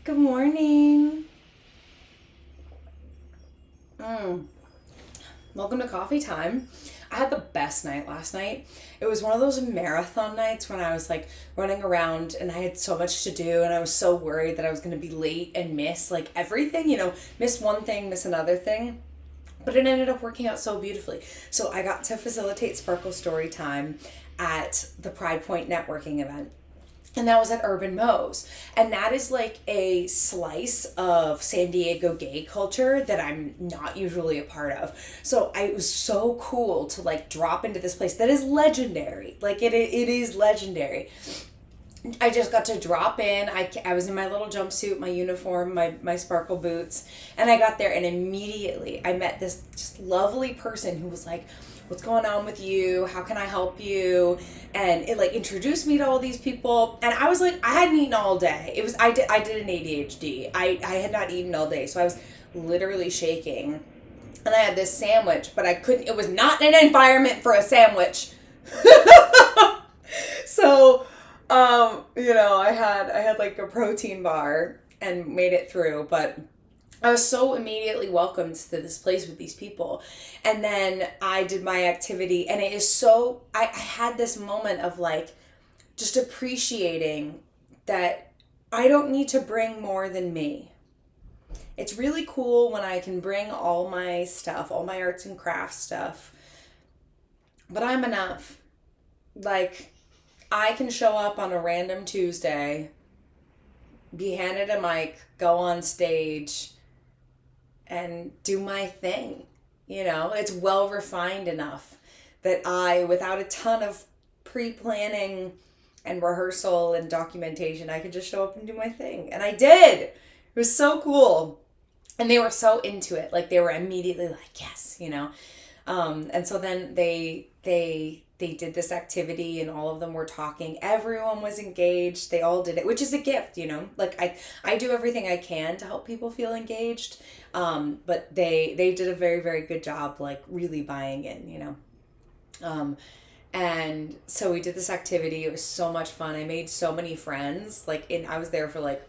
Good morning. Welcome to coffee time. I had the best night last night. It was one of those marathon nights when I was like running around and I had so much to do and I was so worried that I was going to be late and miss like everything, miss one thing, miss another thing. But it ended up working out so beautifully. So I got to facilitate Sparkle Story Time at the Pride Point networking event. And that was at Urban Moe's. And that is like a slice of San Diego gay culture that I'm not usually a part of. So it was so cool to like drop into this place that is legendary. Like it is legendary. I just got to drop in. I was in my little jumpsuit, my uniform, my sparkle boots. And I got there and immediately I met this just lovely person who was like, what's going on with you? How can I help you? And it like introduced me to all these people. And I was like, I hadn't eaten all day. I did an ADHD. I had not eaten all day. So I was literally shaking. And I had this sandwich, but it was not an environment for a sandwich. So, I had like a protein bar and made it through, but I was so immediately welcomed to this place with these people. And then I did my activity and it is so, I had this moment of like just appreciating that I don't need to bring more than me. It's really cool when I can bring all my stuff, all my arts and crafts stuff, but I'm enough. Like, I can show up on a random Tuesday, be handed a mic, go on stage, and do my thing. It's well refined enough that without a ton of pre-planning and rehearsal and documentation, I could just show up and do my thing. And I did. It was so cool. And they were so into it. Like they were immediately like, yes. And so then they did this activity and all of them were talking. Everyone was engaged. They all did it, which is a gift, Like I do everything I can to help people feel engaged. But they did a very, very good job, like really buying in. And so we did this activity. It was so much fun. I made so many friends. I was there for like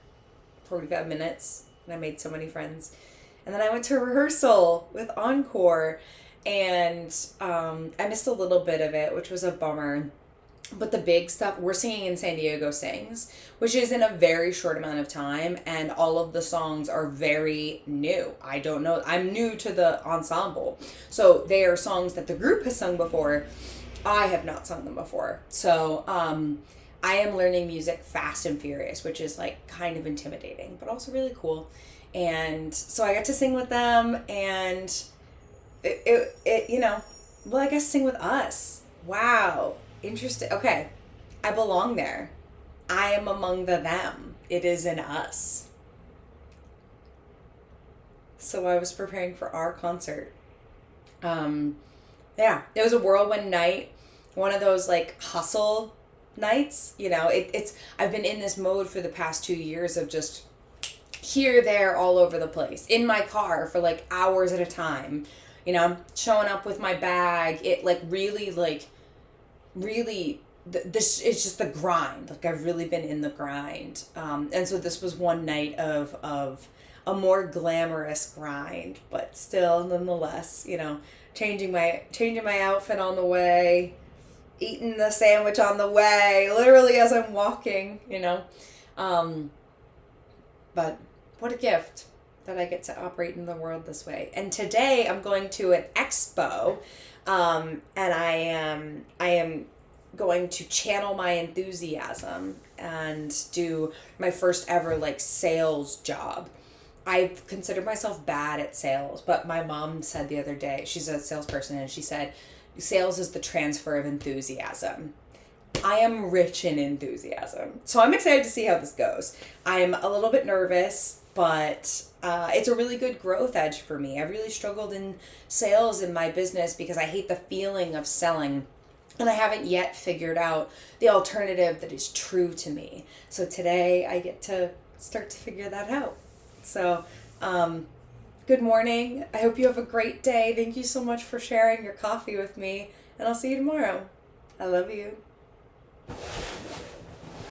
45 minutes and I made so many friends. And then I went to rehearsal with Encore. And I missed a little bit of it, which was a bummer. But the big stuff, we're singing in San Diego Sings, which is in a very short amount of time. And all of the songs are very new. I don't know. I'm new to the ensemble. So they are songs that the group has sung before. I have not sung them before. So I am learning music fast and furious, which is like kind of intimidating, but also really cool. And so I got to sing with them and I guess sing with us. Wow. Interesting. Okay. I belong there. I am among the them. It is in us. So I was preparing for our concert. It was a whirlwind night. One of those like hustle nights. I've been in this mode for the past 2 years of just here, there, all over the place. In my car for like hours at a time. Showing up with my bag. It really, this it's just the grind. Like I've really been in the grind. And so this was one night of a more glamorous grind, but still nonetheless, changing my outfit on the way, eating the sandwich on the way, literally as I'm walking, but what a gift that I get to operate in the world this way. And today I'm going to an expo, and I am going to channel my enthusiasm and do my first ever like sales job. I've considered myself bad at sales, but my mom said the other day, she's a salesperson, and she said, sales is the transfer of enthusiasm. I am rich in enthusiasm. So I'm excited to see how this goes. I'm a little bit nervous, but it's a really good growth edge for me. I've really struggled in sales in my business because I hate the feeling of selling. And I haven't yet figured out the alternative that is true to me. So today I get to start to figure that out. So, good morning. I hope you have a great day. Thank you so much for sharing your coffee with me. And I'll see you tomorrow. I love you.